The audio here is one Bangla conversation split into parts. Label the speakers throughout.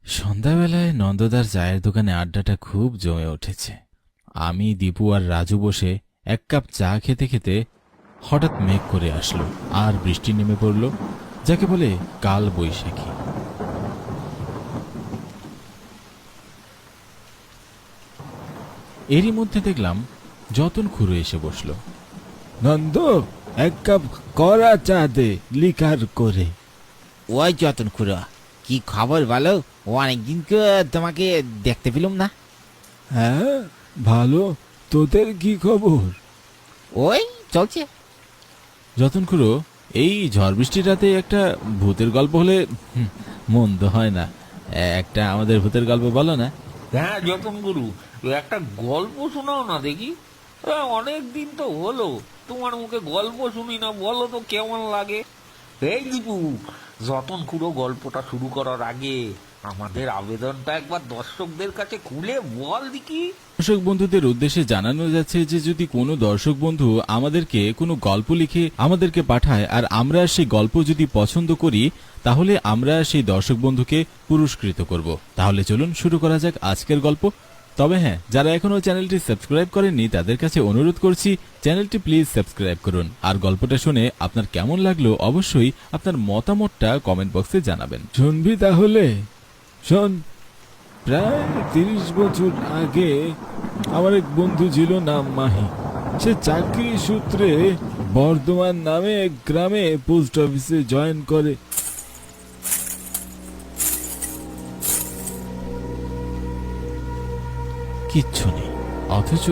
Speaker 1: সন্ধ্যাবেলায় নন্দদার চায়ের দোকানে আড্ডাটা খুব জমে উঠেছে। আমি, দীপু আর রাজু বসে এক কাপ চা খেতে খেতে হঠাৎ মেঘ করে আসলো আর বৃষ্টি নেমে পড়ল, যাকে বলে কাল বৈশাখী। এরই মধ্যে দেখলাম যতন খুড়ো এসে বসলো। নন্দ, এক কাপ কড়া চা দে, লিকার করে।
Speaker 2: ওই যতন খুড়ো, কি খবর বলো? অনেকদিন তোমাকে দেখতে পেলাম না।
Speaker 1: হ্যাঁ ভালো, তোদের কি খবর?
Speaker 2: ওই চলছে।
Speaker 1: যতন খুড়ো, এই ঝড় বৃষ্টির রাতে একটা ভূতের গল্প হলে মন্দ হয় না। একটা আমাদের ভূতের গল্প বলো না।
Speaker 3: হ্যাঁ যতন গুরু, একটা গল্প শোনাও না দেখি। অনেক দিন তো হলো তোমার মুখে গল্প শুনি না, বলো তো কেমন লাগে। এই দীপু, যতন খুড়ো গল্পটা শুরু করার আগে আমাদের আবেদনটা একবার দর্শকদের কাছে খুলে বল দেখি।
Speaker 1: দর্শক বন্ধুদের উদ্দেশ্যে জানানো যাচ্ছে যে যদি কোনো দর্শক বন্ধু আমাদেরকে কোনো গল্প লিখে আমাদেরকে পাঠায় আর আমরা সেই গল্প যদি পছন্দ করি, তাহলে আমরা সেই দর্শক বন্ধুকে পুরস্কৃত করব। তাহলে চলুন শুরু করা যাক আজকের গল্প। তবে হ্যাঁ, যারা এখনো চ্যানেলটি সাবস্ক্রাইব করেননি তাদের কাছে অনুরোধ করছি, চ্যানেলটি প্লিজ সাবস্ক্রাইব করুন। আর গল্পটা শুনে আপনার কেমন লাগলো অবশ্যই আপনার মতামতটা কমেন্ট বক্সে জানাবেন। শুনবি তাহলে? শোন। প্রায় 30 বছর আগে আমার এক বন্ধু ছিল, নাম মাহি। সে চাকরি সূত্রে বর্ধমান নামে এক গ্রামে পোস্ট অফিসে জয়েন করে। কিচ্ছু নেই, অথচ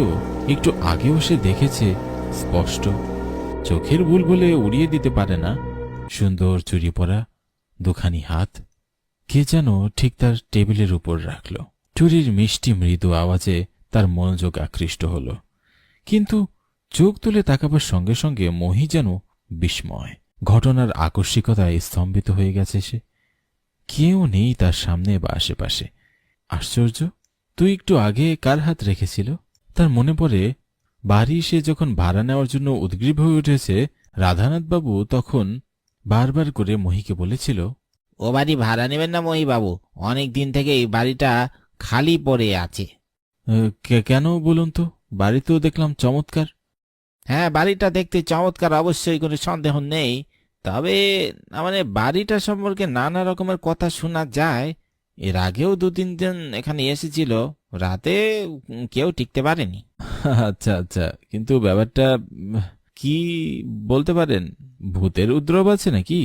Speaker 1: একটু আগেও সে দেখেছে স্পষ্ট। চোখের ভুল বলে উড়িয়ে দিতে পারে না। সুন্দর চুরি পরা দুখানি হাত কে যেন ঠিক তার টেবিলের উপর রাখল। চুরির মিষ্টি মৃদু আওয়াজে তার মনোযোগ আকৃষ্ট হল, কিন্তু চোখ তুলে তাকাবার সঙ্গে সঙ্গে মহি যেন বিস্ময়। ঘটনার আকস্মিকতায় স্তম্ভিত হয়ে গেছে সে। কেউ নেই তার সামনে বা আশেপাশে। আশ্চর্য! তুই একটু আগে কার হাত রেখেছিল? তার মনে পড়ে বাড়ি সে যখন ভাড়া নেওয়ার জন্য উদ্গ্রীব হয়ে উঠেছে, রাধানাথবাবু তখন বারবার করে মহিকে বলেছিল,
Speaker 2: ও বাড়ি ভাড়া নেবেন না মহি বাবু, অনেক দিন থেকে এই বাড়িটা খালি পড়ে আছে।
Speaker 1: কেন বলুন তো? বাড়ি তো দেখলাম চমৎকার।
Speaker 2: হ্যাঁ, বাড়িটা দেখতে চমৎকার, অবশ্যই কোনো সন্দেহ নেই। তবে মানে বাড়িটা সম্পর্কে নানা রকমের কথা শোনা যায়। এর আগেও 2-3 দিন এখানে এসেছিল, রাতে কেউ টিকতে পারেনি।
Speaker 1: আচ্ছা আচ্ছা, কিন্তু ব্যাপারটা কি বলতে পারেন? ভূতের উপদ্রব আছে নাকি?